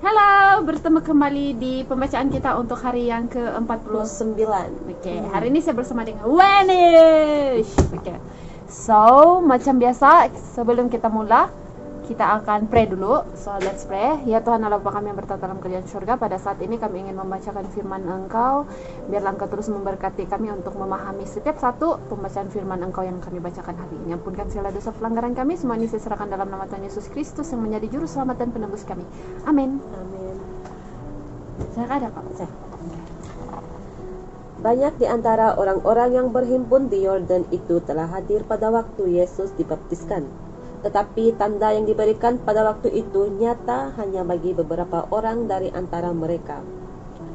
Halo, bertemu kembali di pembacaan kita untuk hari yang ke-49. Oke, hari ini saya bersama dengan Wenish. Oke. So, macam biasa, sebelum kita mula, kita akan pray dulu. So, let's pray. Ya Tuhan Allah Bapa kami yang bertata dalam kerajaan surga, pada saat ini kami ingin membacakan firman Engkau. Biarlah Engkau terus memberkati kami untuk memahami setiap satu pembacaan firman Engkau yang kami bacakan hari ini. Ampunkan segala dosa pelanggaran kami, semua ini saya serahkan dalam nama Tuhan Yesus Kristus yang menjadi juru selamat dan penebus kami. Amin. Amin. Saya ada Pak. Banyak di antara orang-orang yang berhimpun di Yordan itu telah hadir pada waktu Yesus dibaptiskan. Tetapi tanda yang diberikan pada waktu itu nyata hanya bagi beberapa orang dari antara mereka.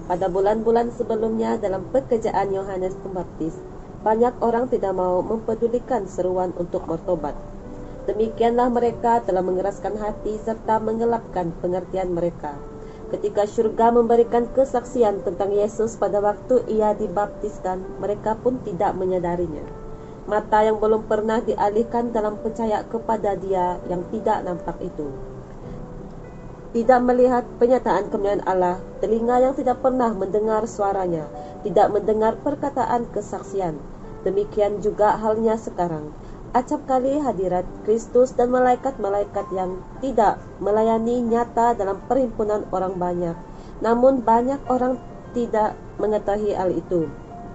Pada bulan-bulan sebelumnya dalam pekerjaan Yohanes Pembaptis, banyak orang tidak mau mempedulikan seruan untuk bertobat. Demikianlah mereka telah mengeraskan hati serta mengelapkan pengertian mereka. Ketika surga memberikan kesaksian tentang Yesus pada waktu ia dibaptiskan, mereka pun tidak menyadarinya. Mata yang belum pernah dialihkan dalam percaya kepada dia yang tidak nampak itu. Tidak melihat penyataan kemuliaan Allah, telinga yang tidak pernah mendengar suaranya, tidak mendengar perkataan kesaksian. Demikian juga halnya sekarang. Acap kali hadirat Kristus dan malaikat-malaikat yang tidak melayani nyata dalam perhimpunan orang banyak. Namun banyak orang tidak mengetahui hal itu.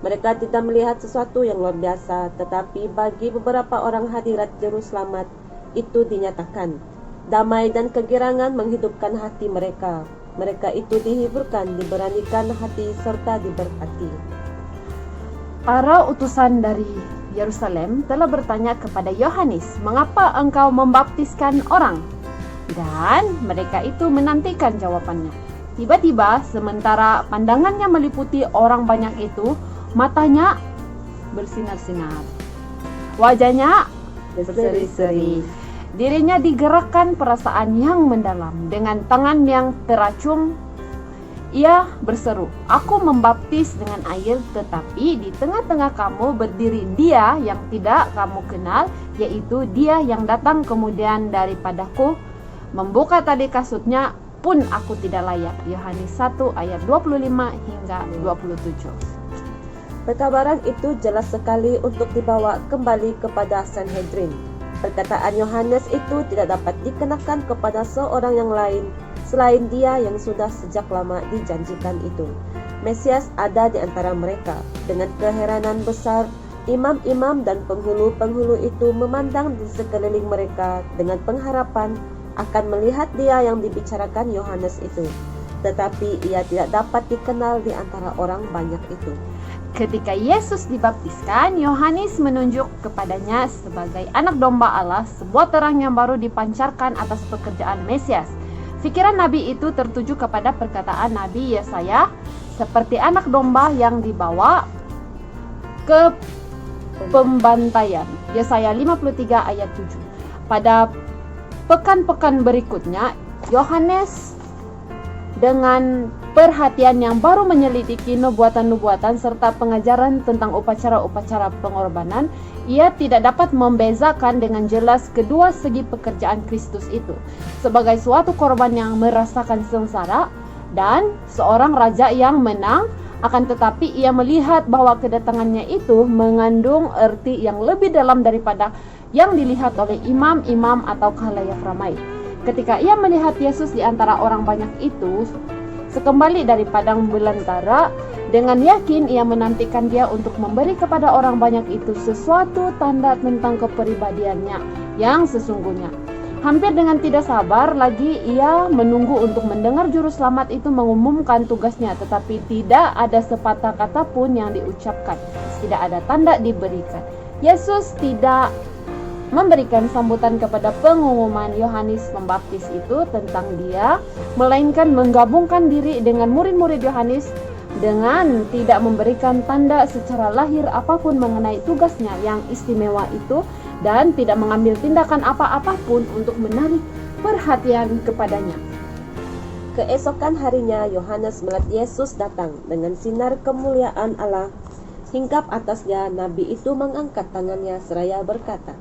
Mereka tidak melihat sesuatu yang luar biasa, tetapi bagi beberapa orang hadirat juru selamat itu dinyatakan. Damai dan kegirangan menghidupkan hati mereka. Mereka itu dihiburkan, diberanikan hati serta diberkati. Para utusan dari Yerusalem telah bertanya kepada Yohanes, "Mengapa engkau membaptiskan orang?" Dan mereka itu menantikan jawabannya. Tiba-tiba, sementara pandangannya meliputi orang banyak itu, matanya bersinar-sinar, wajahnya berseri-seri, dirinya digerakkan perasaan yang mendalam. Dengan tangan yang teracung, ia berseru, "Aku membaptis dengan air, tetapi di tengah-tengah kamu berdiri dia yang tidak kamu kenal, yaitu dia yang datang kemudian daripadaku. Membuka tali kasutnya pun aku tidak layak." Yohanes 1 ayat 25 hingga 27. Perkabaran itu jelas sekali untuk dibawa kembali kepada Sanhedrin. Perkataan Yohanes itu tidak dapat dikenakan kepada seorang yang lain selain dia yang sudah sejak lama dijanjikan itu. Mesias ada di antara mereka. Dengan keheranan besar, imam-imam dan penghulu-penghulu itu memandang di sekeliling mereka dengan pengharapan akan melihat dia yang dibicarakan Yohanes itu. Tetapi ia tidak dapat dikenal di antara orang banyak itu. Ketika Yesus dibaptiskan, Yohanes menunjuk kepadanya sebagai anak domba Allah, sebuah terang yang baru dipancarkan atas pekerjaan Mesias. Pikiran Nabi itu tertuju kepada perkataan Nabi Yesaya, seperti anak domba yang dibawa ke pembantaian. Yesaya 53 ayat 7. Pada pekan-pekan berikutnya, Yohanes dengan perhatian yang baru menyelidiki nubuatan-nubuatan serta pengajaran tentang upacara-upacara pengorbanan. Ia tidak dapat membezakan dengan jelas kedua segi pekerjaan Kristus itu sebagai suatu korban yang merasakan sengsara dan seorang raja yang menang. Akan tetapi ia melihat bahwa kedatangannya itu mengandung arti yang lebih dalam daripada yang dilihat oleh imam-imam atau khalayak ramai. Ketika ia melihat Yesus di antara orang banyak itu, sekembali dari padang belantara, dengan yakin ia menantikan dia untuk memberi kepada orang banyak itu sesuatu tanda tentang kepribadiannya yang sesungguhnya. Hampir dengan tidak sabar lagi ia menunggu untuk mendengar juru selamat itu mengumumkan tugasnya, tetapi tidak ada sepatah kata pun yang diucapkan. Tidak ada tanda diberikan. Yesus tidak memberikan sambutan kepada pengumuman Yohanes Pembaptis itu tentang dia, melainkan menggabungkan diri dengan murid-murid Yohanes dengan tidak memberikan tanda secara lahir apapun mengenai tugasnya yang istimewa itu, dan tidak mengambil tindakan apa-apapun untuk menarik perhatian kepadanya. Keesokan harinya Yohanes melihat Yesus datang dengan sinar kemuliaan Allah. Hinggap atasnya, Nabi itu mengangkat tangannya seraya berkata,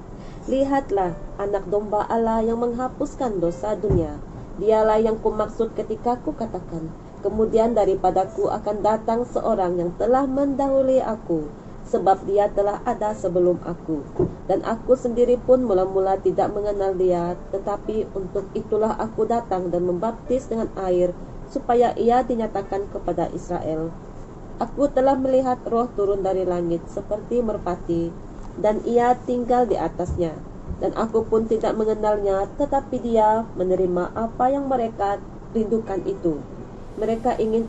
"Lihatlah, anak domba Allah yang menghapuskan dosa dunia. Dialah yang kumaksud ketika kukatakan, kemudian daripadaku akan datang seorang yang telah mendahului aku, sebab dia telah ada sebelum aku. Dan aku sendiri pun mula-mula tidak mengenal dia, tetapi untuk itulah aku datang dan membaptis dengan air, supaya ia dinyatakan kepada Israel. Aku telah melihat Roh turun dari langit seperti merpati, dan ia tinggal di atasnya. Dan aku pun tidak mengenalnya, tetapi dia menerima apa yang mereka rindukan itu. Mereka ingin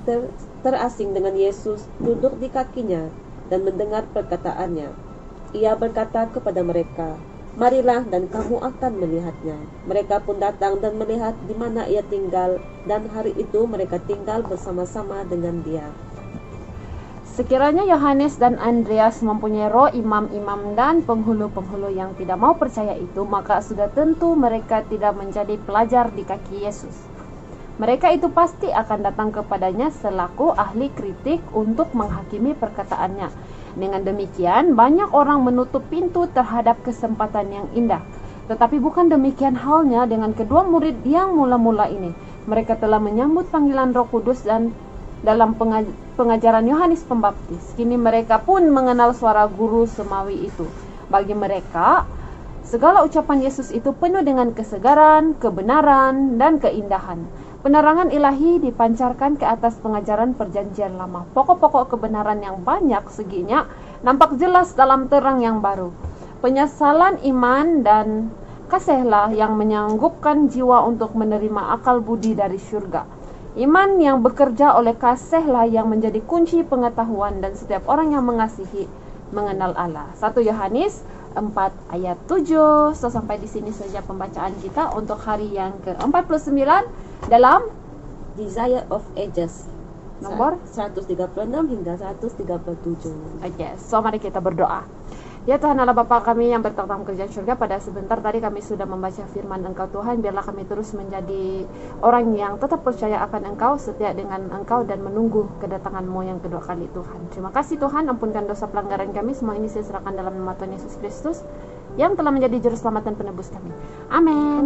terasing dengan Yesus, duduk di kakinya, dan mendengar perkataannya. Ia berkata kepada mereka, "Marilah dan kamu akan melihatnya." Mereka pun datang dan melihat di mana ia tinggal, dan hari itu mereka tinggal bersama-sama dengan dia. Sekiranya Yohanes dan Andreas mempunyai roh imam-imam dan penghulu-penghulu yang tidak mau percaya itu, maka sudah tentu mereka tidak menjadi pelajar di kaki Yesus. Mereka itu pasti akan datang kepadanya selaku ahli kritik untuk menghakimi perkataannya. Dengan demikian, banyak orang menutup pintu terhadap kesempatan yang indah. Tetapi bukan demikian halnya dengan kedua murid yang mula-mula ini. Mereka telah menyambut panggilan Roh Kudus dan dalam pengajaran Yohanes Pembaptis. Kini mereka pun mengenal suara guru semawi itu. Bagi mereka, segala ucapan Yesus itu penuh dengan kesegaran, kebenaran, dan keindahan. Penerangan ilahi dipancarkan ke atas pengajaran perjanjian lama. Pokok-pokok kebenaran yang banyak seginya nampak jelas dalam terang yang baru. Penyesalan iman dan kasihlah yang menyanggupkan jiwa untuk menerima akal budi dari surga. Iman yang bekerja oleh kasihlah yang menjadi kunci pengetahuan, dan setiap orang yang mengasihi mengenal Allah. 1 Yohanes 4 ayat 7. So, sampai di sini saja pembacaan kita untuk hari yang ke-49 dalam Desire of Ages, nomor 136 hingga 137. Oke, so mari kita berdoa. Ya Tuhan Allah Bapa kami yang bertahta kerjaan surga, pada sebentar tadi kami sudah membaca firman Engkau Tuhan. Biarlah kami terus menjadi orang yang tetap percaya akan Engkau, setia dengan Engkau, dan menunggu kedatangan-Mu yang kedua kali Tuhan. Terima kasih Tuhan, ampunkan dosa pelanggaran kami. Semua ini saya serahkan dalam nama Tuhan Yesus Kristus yang telah menjadi juru selamat dan penebus kami. Amin.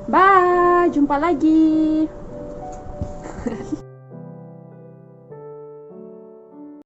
Bye, jumpa lagi.